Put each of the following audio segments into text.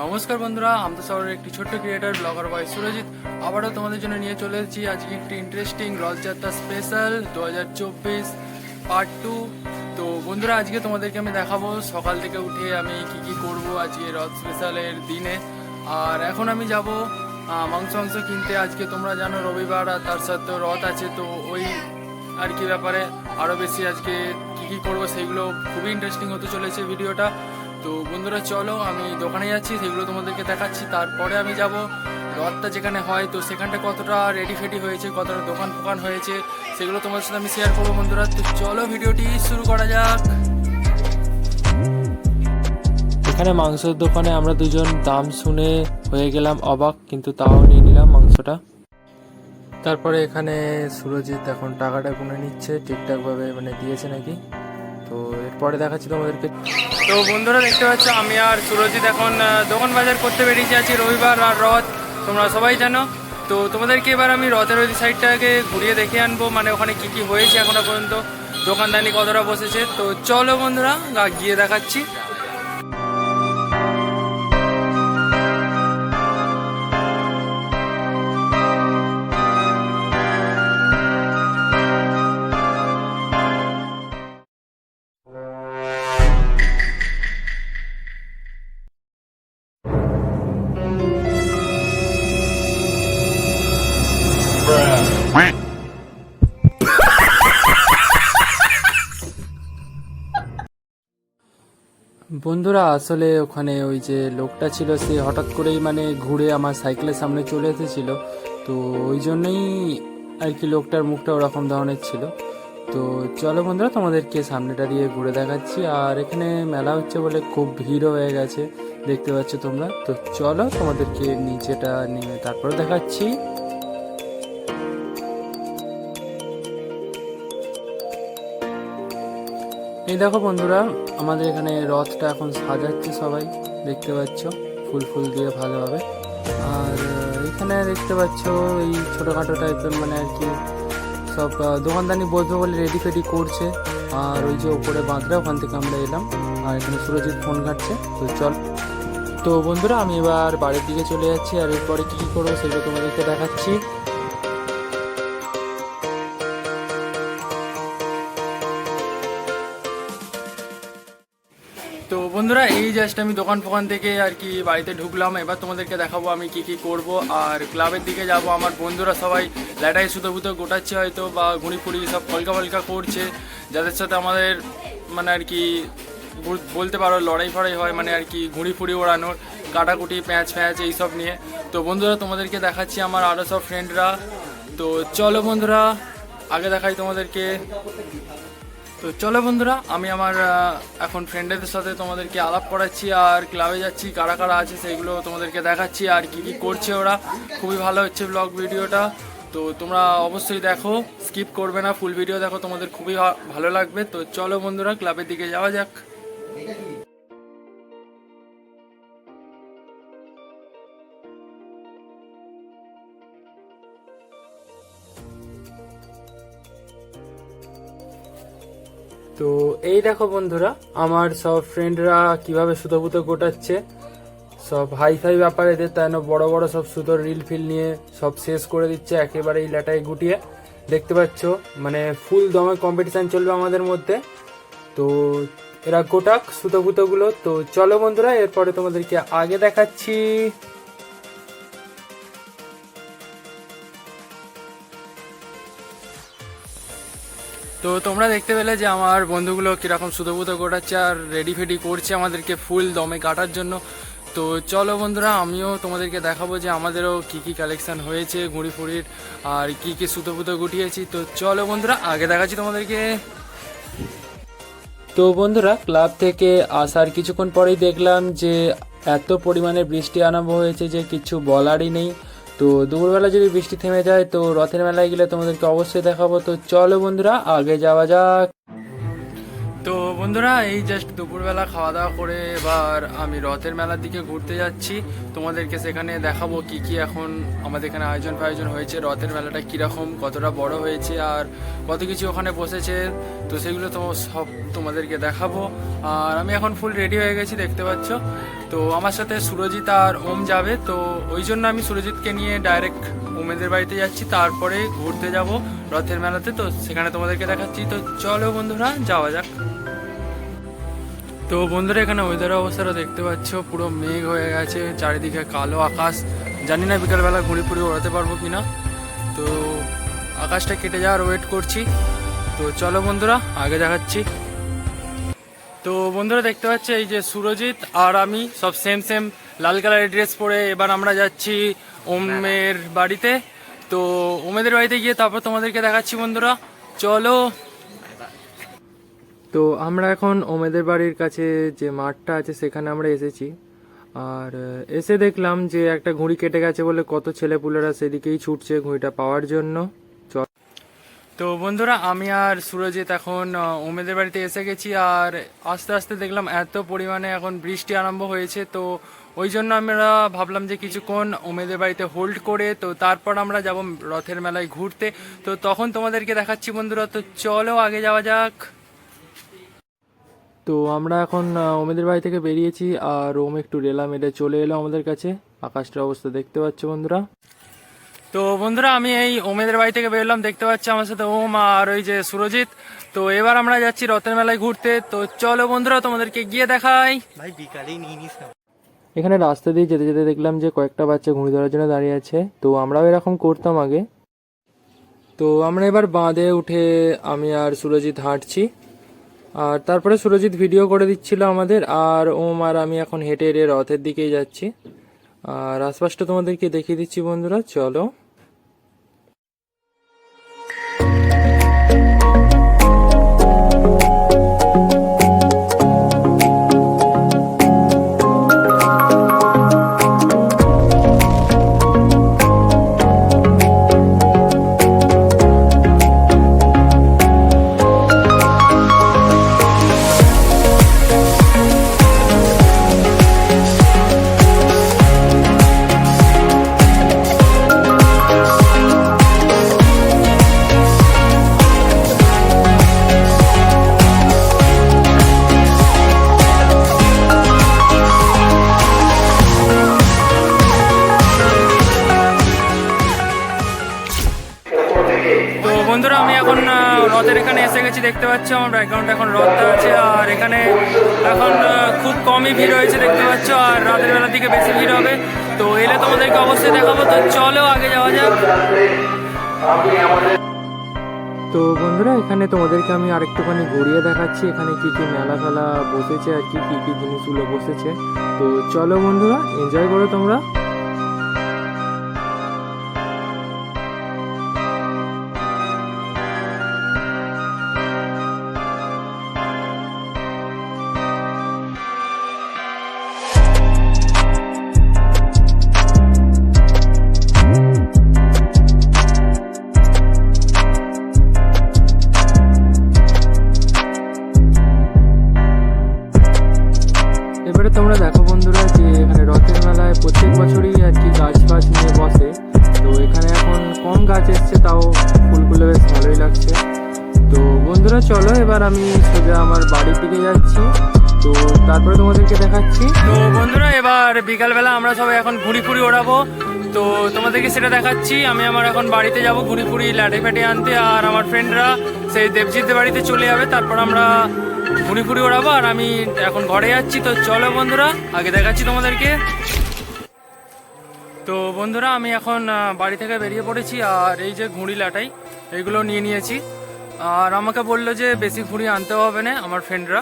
নমস্কার বন্ধুরা, আমতা শহরের একটি ছোট্ট ক্রিয়েটার ব্লগার বয় সুরজিৎ আবারও তোমাদের জন্য নিয়ে চলে এসেছি আজকে একটি ইন্টারেস্টিং রথযাত্রা স্পেশাল 2024 পার্ট 2। তো বন্ধুরা, আজকে তোমাদেরকে আমি দেখাবো সকাল থেকে উঠে আমি কি করব আজকে রথ স্পেশালের দিনে। আর এখন আমি যাব মাংস কিনতে। আজকে তোমরা জানো রবিবার, আর তার সাথে রথ আছে, তো ওই আর কি ব্যাপারে আরও বেশি আজকে কি করব সেগুলো খুবই ইন্টারেস্টিং হতে চলেছে ভিডিওটা। তো বন্ধুরা চলো, আমি দোকানে যাচ্ছি, সেগুলো তোমাদেরকে দেখাচ্ছি। তারপরে আমি যাব রথটা যেখানে হয়, তো সেখানটা কতটা রেডি ফেডি হয়েছে, কতটা দোকান ফোকান হয়েছে, সেগুলো তোমার সাথে আমি শেয়ার করবো বন্ধুরা। তো চলো ভিডিওটি শুরু করা যাক। এখানে মাংসের দোকানে আমরা দুজন দাম শুনে হয়ে গেলাম অবাক, কিন্তু তাও নিয়ে নিলাম মাংসটা। তারপরে এখানে সুরজিৎ এখন টাকাটা গুনে নিচ্ছে ঠিকঠাকভাবে, মানে দিয়েছে নাকি। তো এরপরে দেখাচ্ছি তোমাদেরকে। তো বন্ধুরা দেখতে পাচ্ছ, আমি আর সুরজিৎ এখন দোকান বাজার করতে বেরিয়েছি। আছি রবিবার আর রথ, তোমরা সবাই জানো। তো তোমাদেরকে এবার আমি রথের ওই সাইডটাকে ঘুরিয়ে দেখে আনবো, মানে ওখানে কি হয়েছে এখনো পর্যন্ত, দোকানদানি কতটা বসেছে। তো চলো বন্ধুরা গিয়ে দেখাচ্ছি। বন্ধুরা আসলে ওখানে ওই যে লোকটা ছিল, সে হঠাৎ করেই মানে ঘুরে আমার সাইকেলের সামনে চলে এসেছিল। তো ওই জন্যই আর কি লোকটার মুখটা ওরকম ধরনের ছিল। তো চলো বন্ধুরা তোমাদেরকে সামনেটা দিয়ে ঘুরে দেখাচ্ছি। আর এখানে মেলা হচ্ছে বলে খুব ভিড় হয়ে গেছে, দেখতে পাচ্ছ তোমরা। তো চলো তোমাদেরকে নিচেটা নিয়ে তারপরে দেখাচ্ছি। এই দেখো বন্ধুরা, আমাদের এখানে রথটা এখন সাজাচ্ছে সবাই, দেখতে পাচ্ছ ফুল দিয়ে ভালোভাবে। আর এখানে দেখতে পাচ্ছ এই ছোটোখাটো টাইপের মানে আর কি সব দোকানদানি বসবে বলে রেডি ফেডি করছে। আর ওই যে ওপরে বাঁধরা, ওখান থেকে আমরা এলাম। আর এখানে সুরজিৎ ফোন ঘাটছে। তো চল, তো বন্ধুরা আমি এবার বাড়ির দিকে চলে যাচ্ছি। আর এরপরে কী করবো সেগুলো তোমাদেরকে দেখাচ্ছি। তো বন্ধুরা এই জাস্ট আমি দোকান ফোকান থেকে আর কি বাড়িতে ঢুকলাম। এবার তোমাদেরকে দেখাবো আমি কি করব। আর ক্লাবের দিকে যাব। আমার বন্ধুরা সবাই ল্যাটাই সুতোবুতো গোটাচ্ছে হয়তো, বা ঘুড়ি ফুড়ি সব ফলকা করছে, যাদের সাথে আমাদের মানে আর কি বলতে পারো লড়াই ফড়াই হয়, মানে আর কি ঘুড়ি ফুড়ি ওড়ানোর, কাটাকুটি প্যাঁচ এইসব নিয়ে। তো বন্ধুরা তোমাদেরকে দেখাচ্ছি আমার আরও সব ফ্রেন্ডরা। তো চলো বন্ধুরা আগে দেখাই তোমাদেরকে। তো চলো বন্ধুরা, আমি আমার এখন ফ্রেন্ডদের সাথে তোমাদেরকে আলাপ করাচ্ছি। আর ক্লাবে যাচ্ছি, কারা আছে সেগুলো তোমাদেরকে দেখাচ্ছি। আর কি করছে ওরা, খুবই ভালো হচ্ছে ব্লগ ভিডিওটা। তো তোমরা অবশ্যই দেখো, স্কিপ করবে না, ফুল ভিডিও দেখো, তোমাদের খুবই ভালো লাগবে। তো চলো বন্ধুরা ক্লাবের দিকে যাওয়া যাক। তো এই দেখো বন্ধুরা, আমার সব ফ্রেন্ডরা কিভাবে সুতোবুতো গোটাচ্ছে, সব হাইফাই ব্যাপার এদের, তাই না বড় সব সুতোর রিল ফিল নিয়ে সব শেষ করে দিচ্ছে একেবারে এই ল্যাটায় গুটিয়ে, দেখতে পাচ্ছ। মানে ফুল দমে কম্পিটিশান চলবে আমাদের মধ্যে। তো এরা গোটাক সুতোবুতোগুলো। তো চলো বন্ধুরা এরপরে তোমাদেরকে আগে দেখাচ্ছি। তো তোমরা দেখতে পেলে যে আমার বন্ধুগুলো কীরকম সুতোবুতো গোটাচ্ছে আর রেডি ফেডি করছে আমাদেরকে ফুল দমে কাটার জন্য। তো চলো বন্ধুরা আমিও তোমাদেরকে দেখাবো যে আমাদেরও কি কালেকশন হয়েছে ঘুড়ি ফুড়ির, আর কি সুতোবুতো গুটিয়েছি। তো চলো বন্ধুরা আগে দেখাচ্ছি তোমাদেরকে। তো বন্ধুরা ক্লাব থেকে আসার কিছুক্ষণ পরেই দেখলাম যে এত পরিমাণে বৃষ্টি আরম্ভ হয়েছে যে কিছু বলারই নেই। তো দুপুরবেলা যদি বৃষ্টি থেমে যায় তো রথের মেলায় গেলে তোমাদেরকে অবশ্যই দেখাবো। তো চলো বন্ধুরা আগে যাওয়া যাক। তো বন্ধুরা এই জাস্ট দুপুরবেলা খাওয়া দাওয়া করে এবার আমি রথের মেলার দিকে ঘুরতে যাচ্ছি। তোমাদেরকে সেখানে দেখাবো কি কি এখন আমাদের এখানে আয়োজন হয়েছে, রথের মেলাটা কীরকম, কতটা বড় হয়েছে আর কত কিছু ওখানে বসেছে। তো সেগুলো তো সব তোমাদেরকে দেখাবো। আর আমি এখন ফুল রেডি হয়ে গেছি দেখতে পাচ্ছ। তো আমার সাথে সুরজিৎ আর ওম যাবে, তো ওই জন্য আমি সুরজিৎকে নিয়ে ডাইরেক্ট ওমেদের বাড়িতে যাচ্ছি, তারপরে ঘুরতে যাব রথের মেলাতে। তো সেখানে তোমাদেরকে দেখাচ্ছি। তো চলো বন্ধুরা যাওয়া যাক। তো বন্ধুরা এখানে ওয়েদারের অবস্থাটা দেখতে পাচ্ছ, পুরো মেঘ হয়ে গেছে, চারিদিকে কালো আকাশ। জানি না বিকালবেলা ঘুড়ি ফুড়ি ওড়াতে পারবো কিনা, তো আকাশটা কেটে যাওয়ার ওয়েট করছি। তো চলো বন্ধুরা আগে দেখাচ্ছি। তো বন্ধুরা দেখতে পাচ্ছ এই যে সুরজিৎ আর আমি সব সেম লাল কালারের ড্রেস পরে এবার আমরা যাচ্ছি ওমের বাড়িতে। তো ওমেদের বাড়িতে গিয়ে তারপর তোমাদেরকে দেখাচ্ছি বন্ধুরা, চলো। তো আমরা এখন ওমেদের বাড়ির কাছে যে মাঠটা আছে সেখানে আমরা এসেছি। আর এসে দেখলাম যে একটা ঘুড়ি কেটে গেছে বলে কত ছেলেপুলেরা সেদিকেই ছুটছে ঘুড়িটা পাওয়ার জন্য। তো বন্ধুরা আমি আর সুরজিৎ এখন ওমেদের বাড়িতে এসে গেছি। আর আস্তে আস্তে দেখলাম এত পরিমাণে এখন বৃষ্টি আরম্ভ হয়েছে, তো ওই জন্য আমরা ভাবলাম যে কিছুক্ষণ ওমেদের বাড়িতে হোল্ড করে তো তারপর আমরা যাব রথের মেলায় ঘুরতে। তো তখন তোমাদেরকে দেখাচ্ছি বন্ধুরা। তো চলো আগে যাওয়া যাক। তো আমরা এখন ওমেদের বাড়ি থেকে বেরিয়েছি আর ওম একটু রেলা মেরে চলে এলো আমাদের কাছে। আকাশটার অবস্থা দেখতে পাচ্ছ বন্ধুরা। তো বন্ধুরা আমি এই ওমেদের বাড়ি থেকে বেরোলাম, দেখতে পাচ্ছি আমার সাথে ওম আর ওই যে সুরজিৎ। তো এবার আমরা যাচ্ছি রথের মেলায় ঘুরতে। তো চলো বন্ধুরা তোমাদেরকে গিয়ে দেখাই। ভাই বিকালেই নিয়ে নিস না। এখানে রাস্তা দিয়ে যেতে যেতে দেখলাম যে কয়েকটা বাচ্চা ঘুড়ি ধরার জন্য দাঁড়িয়ে আছে, তো আমরাও এরকম করতাম আগে। তো আমরা এবার বাঁধে উঠে আমি আর সুরজিৎ হাঁটছি, আর তারপরে সুরজিৎ ভিডিও করে দিচ্ছিল আমাদের। আর ওম আর আমি এখন হেঁটে হেঁটে রথের দিকেই যাচ্ছি। আর আশপাশটা তোমাদেরকে দেখিয়ে দিচ্ছি বন্ধুরা, চলো। তো বন্ধুরা আমি এখন রথের এখানে এসে গেছি, দেখতে পাচ্ছ আমার ব্যাকগ্রাউন্ডে এখন রথটা আছে। আর এখানে এখন খুব কমই ভিড় হয়েছে দেখতে পাচ্ছ, আর রাতের বেলার দিকে বেশি ভিড় হবে। তো এলে তোমাদেরকে অবশ্যই দেখাবো। তো চলো আগে যাওয়া যাক। তো বন্ধুরা এখানে তোমাদেরকে আমি আরেকটুখানি ঘুরিয়ে দেখাচ্ছি এখানে কি কি মেলা ফেলা বসেছে আর কি কি জিনিসগুলো বসেছে। তো চলো বন্ধুরা এনজয় করো তোমরা। এবারে তোমরা দেখো বন্ধুরা যে এখানে রথের মেলায় প্রত্যেক বছরই আর কি গাছ ফাছ নিয়ে বসে। তো এখানে এখন কম গাছ এসছে, তাও ফুলগুলো বেশ ভালোই লাগছে। তো বন্ধুরা চলো এবার আমি সোজা আমার বাড়ির দিকে যাচ্ছি, তো তারপরে তোমাদেরকে দেখাচ্ছি। তো বন্ধুরা এবার বিকালবেলা আমরা সবাই এখন ঘুড়ি ফুড়ি ওড়াবো, তো তোমাদেরকে সেটা দেখাচ্ছি। আমি আমার এখন বাড়িতে যাব ঘুড়ি ফুড়ি লাঠি ফাটি আনতে, আর আমার ফ্রেন্ডরা সেই দেবজিৎদের বাড়িতে চলে যাবে, তারপর আমরা ঘুড়ি ফুড়ি ওড়াবো। আর আমি এখন ঘরে যাচ্ছি। তো চলো বন্ধুরা আগে দেখাচ্ছি তোমাদেরকে। তো বন্ধুরা আমি এখন বাড়ি থেকে বেরিয়ে পড়েছি, আর এই যে ঘুড়ি লাটাই এইগুলো নিয়ে নিয়েছি। আর আমাকে বললো যে বেশি ঘুড়ি আনতে হবে না আমার ফ্রেন্ডরা।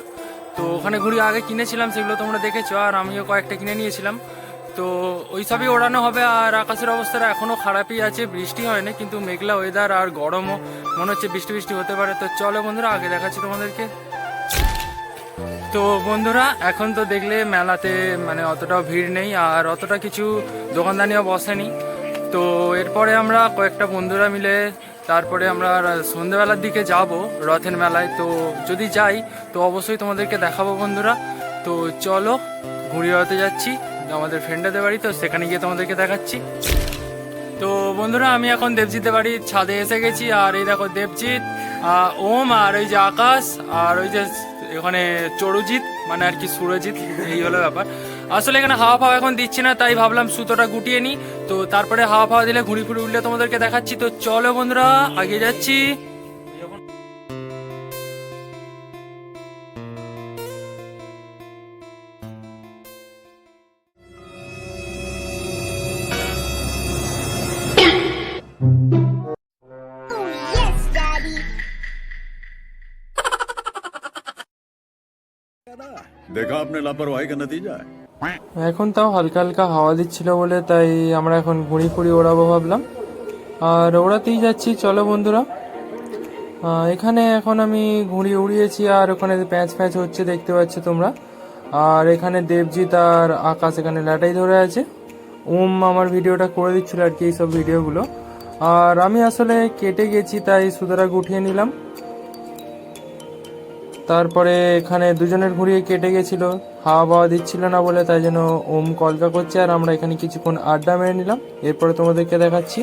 তো ওখানে ঘুড়ি আগে কিনেছিলাম, সেগুলো তোমরা দেখেছো, আর আমিও কয়েকটা কিনে নিয়েছিলাম। তো ওই সবই ওড়ানো হবে। আর আকাশের অবস্থাটা এখনও খারাপই আছে, বৃষ্টি হয় না, কিন্তু মেঘলা ওয়েদার আর গরমও, মনে হচ্ছে বৃষ্টি বৃষ্টি হতে পারে। তো চলো বন্ধুরা আগে দেখাচ্ছি তোমাদেরকে। তো বন্ধুরা এখন তো দেখলে মেলাতে মানে অতটাও ভিড় নেই, আর অতটা কিছু দোকানদানিও বসেনি। তো এরপরে আমরা কয়েকটা বন্ধুরা মিলে তারপরে আমরা সন্ধ্যেবেলার দিকে যাব রথের মেলায়। তো যদি যাই তো অবশ্যই তোমাদেরকে দেখাবো বন্ধুরা। তো চলো ঘুড়ি উড়াতে যাচ্ছি আমাদের ফ্রেন্ডদের বাড়ি, তো সেখানে গিয়ে তোমাদেরকে দেখাচ্ছি। তো বন্ধুরা আমি এখন দেবজিতের বাড়ির ছাদে এসে গেছি, আর এই দেখো দেবজিৎ, ওম, আর ওই যে আকাশ, আর ওই যে এখানে চরুজিৎ মানে আর কি সুরজিৎ, এই হলো ব্যাপার। আসলে এখানে হাওয়া ফাওয়া এখন দিচ্ছি না, তাই ভাবলাম সুতোটা গুটিয়ে নিই, তো তারপরে হাওয়া ফাওয়া দিলে ঘুড়ি ফুড়ি উঠলে তোমাদেরকে দেখাচ্ছি। তো চলো বন্ধুরা আগে যাচ্ছি। देखा आपने लापरवाही का नतीजा है। এখন তাও হালকা হালকা হাওয়া দিচ্ছিল বলে তাই আমরা এখন ঘুড়ি ফুড়ি ওড়াবো ভাবলাম, আর ওড়াতেই যাচ্ছি। চলো বন্ধুরা, এখানে এখন আমি ঘুড়ি উড়িয়েছি, আর ওখানে প্যাঁচ প্যাঁচ হচ্ছে দেখতে পাচ্ছ তোমরা। আর এখানে দেবজিৎ আর আকাশ এখানে লাটাই ধরে আছে। ওম আমার ভিডিওটা করে দিচ্ছিল আর কি এইসব ভিডিওগুলো, আর আমি আসলে কেটে গেছি তাই সুতোটা গুটিয়ে নিলাম। তারপরে এখানে দুজনের ঘুরিয়ে কেটে গেছিল, হাওয়া বাওয়া দিচ্ছিল না বলে, তাই জন্য ওম কলকা করছে, আর আমরা এখানে কিছুক্ষণ আড্ডা মেরে নিলাম। এরপরে তোমাদেরকে দেখাচ্ছি।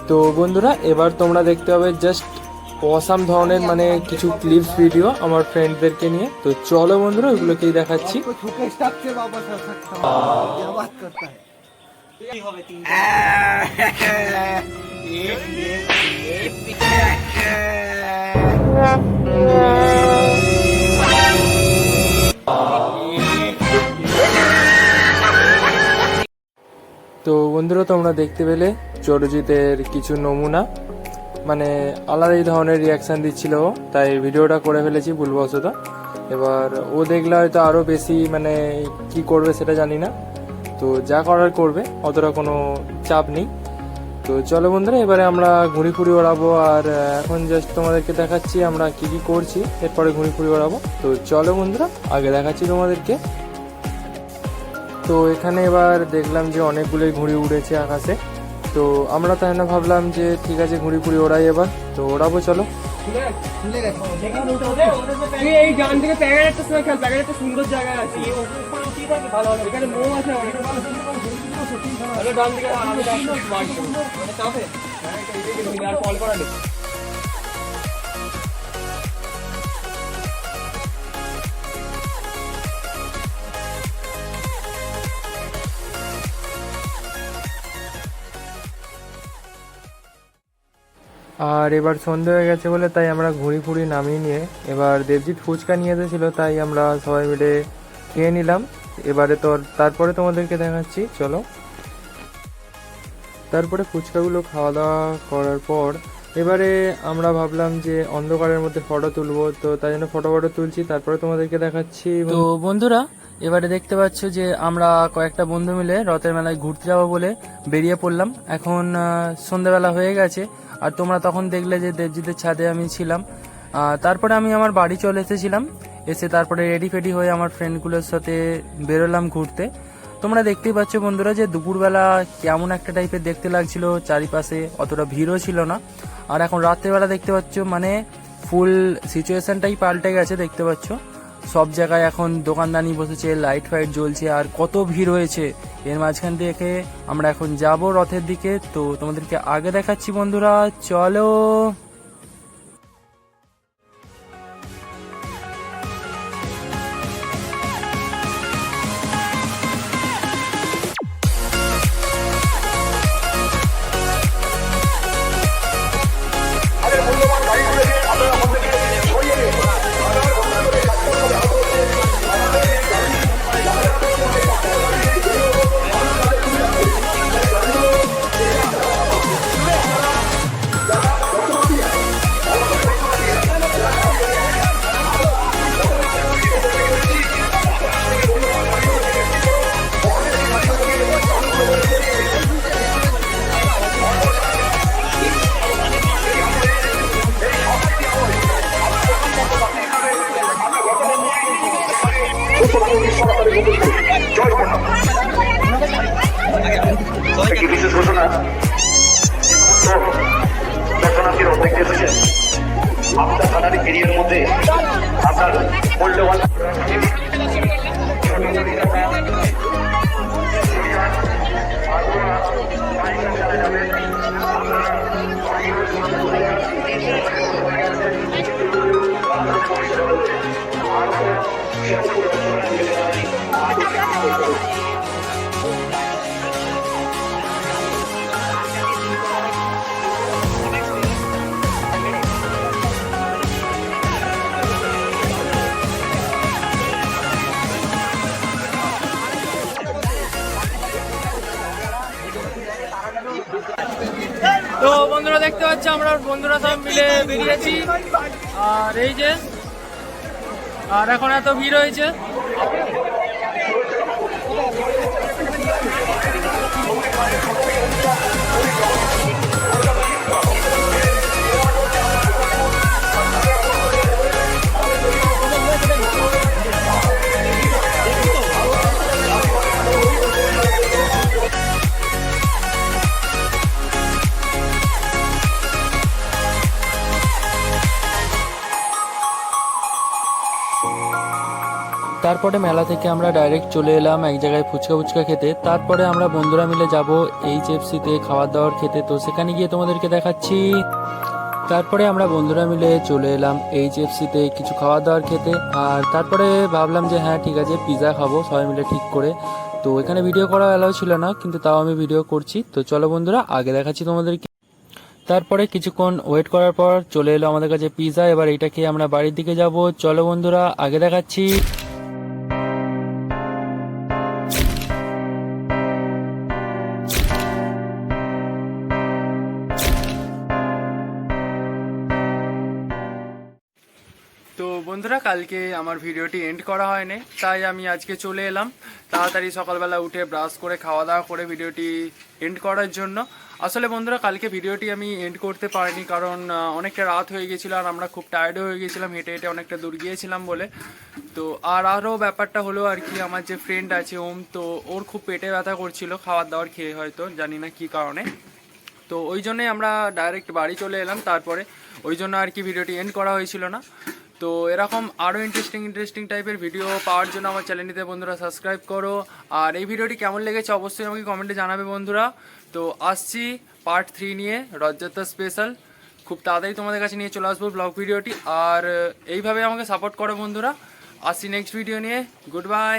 তো বন্ধুরা এবার তোমরা দেখতে হবে জাস্ট অসাম ধরনের মানে কিছু ক্লিপস ভিডিও আমার ফ্রেন্ডদেরকে নিয়ে। তো চলো বন্ধুরা ওইগুলোকেই দেখাচ্ছি। তো বন্ধুরা তোমরা দেখতে পেলে চরজিতের কিছু নমুনা, মানে আলাদাই ধরনের রিয়াকশান দিচ্ছিল, তাই ভিডিওটা করে ফেলেছি ভুলবশত। এবার ও দেখলে হয়তো আরও বেশি মানে কি করবে সেটা জানি না, তো যা করার করবে, অতটা কোনো চাপ নেই। তো চলো বন্ধুরা এবারে আমরা ঘুড়ি ফুড়ি ওড়াবো, আর এখন জাস্ট তোমাদেরকে দেখাচ্ছি আমরা কি কি করছি, এরপরে ঘুড়ি ফুড়ি ওড়াবো। তো চলো বন্ধুরা আগে দেখাচ্ছি তোমাদেরকে। তো এখানে এবার দেখলাম যে অনেকগুলোই ঘুড়ি উড়েছে আকাশে, তো আমরা তাই না ভাবলাম যে ঠিক আছে ঘুড়ি ফুড়ি ওড়াই এবার। তো ওড়াবো চলো। এই ডান দিকে প্যাকেটটা সময় খেল, প্যাকেটটা সুন্দর জায়গা আছে, এখানে মৌ আছে অনেক। ডান দিকে আমি চাপে আর কল করা নেই। আর এবার সন্ধে হয়ে গেছে বলে তাই আমরা ঘুড়ি ফুড়ি নামিয়ে নিয়ে এবার দেবজিৎ ফুচকা নিয়ে এসেছিলো, তাই আমরা সবাই মিলে খেয়ে নিলাম। এবারে তো তারপরে তোমাদেরকে দেখাচ্ছি চলো। তারপরে ফুচকাগুলো খাওয়া দাওয়া করার পর এবারে আমরা ভাবলাম যে অন্ধকারের মধ্যে ফটো তুলবো, তো তাই জন্য ফটো তুলছি, তারপরে তোমাদেরকে দেখাচ্ছি। তো বন্ধুরা এবারে দেখতে পাচ্ছ যে আমরা কয়েকটা বন্ধু মিলে রথের মেলায় ঘুরতে যাবো বলে বেরিয়ে পড়লাম। এখন সন্ধ্যাবেলা হয়ে গেছে, আর তোমরা তখন দেখলে যে দেবজিতের ছাদে আমি ছিলাম। তারপরে আমি আমার বাড়ি চলে এসেছিলাম, এসে তারপরে রেডি ফেডি হয়ে আমার ফ্রেন্ডগুলোর সাথে বেরোলাম ঘুরতে। তোমরা দেখতেই পাচ্ছ বন্ধুরা যে দুপুরবেলা কেমন একটা টাইপের দেখতে লাগছিল, চারিপাশে অতটা ভিড়ও ছিল না। আর এখন রাত্রেবেলা দেখতে পাচ্ছ মানে ফুল সিচুয়েশনটাই পাল্টে গেছে, দেখতে পাচ্ছ সব জায়গায় এখন দোকানদানি বসেছে, লাইট ফাইট জ্বলছে, আর কত ভিড় হয়েছে। এর মাঝখান থেকে আমরা এখন যাব রথের দিকে, তো তোমাদেরকে আগে দেখাচ্ছি বন্ধুরা চলো। ঘোষণা দর্শনার্থীর অর্ধেক এসেছে আপনার থানার এরিয়ার মধ্যে আপনার মূল্যবান তো বন্ধুরা দেখতে পাচ্ছি আমরা বন্ধুরা সব মিলে বেরিয়েছি, আর এই যে আর এখন এত ভিড় হয়েছে। তারপরে মেলা থেকে আমরা ডাইরেক্ট চলে এলাম এক জায়গায় ফুচকা খেতে। তারপরে আমরা বন্ধুরা মিলে যাব এইচএফসিতে খাবার দাবার খেতে, তো সেখানে গিয়ে তোমাদেরকে দেখাচ্ছি। তারপরে আমরা বন্ধুরা মিলে চলে এলাম এইচএফসিতে কিছু খাবার দাবার খেতে, আর তারপরে ভাবলাম যে হ্যাঁ ঠিক আছে পিৎজা খাবো সবাই মিলে ঠিক করে। তো এখানে ভিডিও করা অ্যালাউ ছিল না, কিন্তু তাও আমি ভিডিও করছি। তো চলো বন্ধুরা আগে দেখাচ্ছি তোমাদেরকে। তারপরে কিছুক্ষণ ওয়েট করার পর চলে এলো আমাদের কাছে পিৎজা। এবার এটা খেয়ে আমরা বাড়ির দিকে যাব। চলো বন্ধুরা আগে দেখাচ্ছি। তো বন্ধুরা কালকে আমার ভিডিওটি এন্ড করা হয়নি, তাই আমি আজকে চলে এলাম তাড়াতাড়ি সকালবেলা উঠে ব্রাশ করে খাওয়া দাওয়া করে ভিডিওটি এন্ড করার জন্য। আসলে বন্ধুরা কালকে ভিডিওটি আমি এন্ড করতে পারিনি, কারণ অনেকটা রাত হয়ে গেছিলো আর আমরা খুব টায়ার্ড হয়ে গেছিলাম, হেঁটে হেঁটে অনেকটা দূর গিয়েছিলাম বলে। তো আরও ব্যাপারটা হলো আর কি, আমার যে ফ্রেন্ড আছে ওম, তো ওর খুব পেটে ব্যথা করছিল খাবার দাবার খেয়ে, হয়তো জানি না কী কারণে। তো ওই জন্যই আমরা ডাইরেক্ট বাড়ি চলে এলাম, তারপরে ওই জন্য আর কি ভিডিওটি এন্ড করা হয়েছিল না। তো এরকম আরও ইন্টারেস্টিং টাইপের ভিডিও পাওয়ার জন্য আমার চ্যানেলটিতে বন্ধুরা সাবস্ক্রাইব করো। আর এই ভিডিওটি কেমন লেগেছে অবশ্যই আমাকে কমেন্টে জানাবে বন্ধুরা। তো আসছি পার্ট 3 নিয়ে, রথযাত্রা স্পেশাল। খুব তাড়াতাড়ি তোমাদের কাছে নিয়ে চলে আসবো ব্লগ ভিডিওটি, আর এইভাবে আমাকে সাপোর্ট করো বন্ধুরা। আসছি নেক্সট ভিডিও নিয়ে। Good bye.